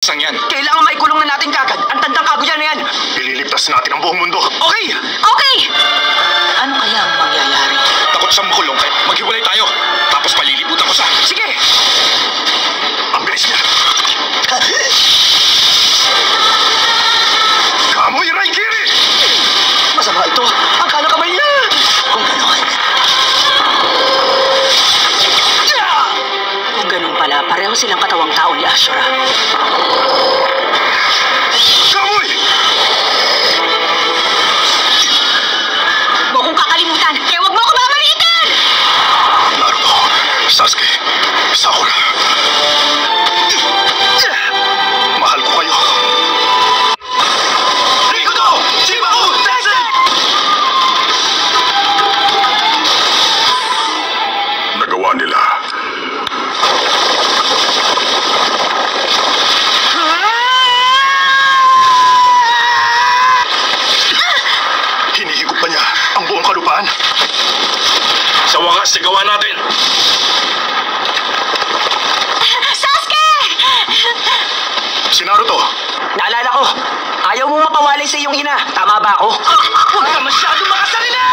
Sang yan. Kailangan maikulong na natin kagad ang tandang kaguyan na yan. Ililigtas natin ang buong mundo. Okay! Okay! Ano kaya ang mangyayari? Takot siyang makulong kaya maghiwalay tayo. Tapos palilibutan ko siya. Sige! Ang bilis niya. Kamoy Raigiri! Masama ito. Ang kamay niya. Kung gano'n. Kung gano'n pala, pareho silang katawang tao ni Ashura. Kamoy! Huwag kong kakalimutan, kaya huwag mo ako mamalitan! Naruto, Sasuke, Sakura. Mahal ko kayo. Rikuto! Shibaku! Tensei! Nagawa nila. Hinihigop pa niya ang buong kalupaan. Sa wakas, nagawa natin. Sasuke! Si Naruto. Naalala ko, ayaw mo mapawalay sa iyong ina. Tama ba ako? Huwag ka masyadong makasalina!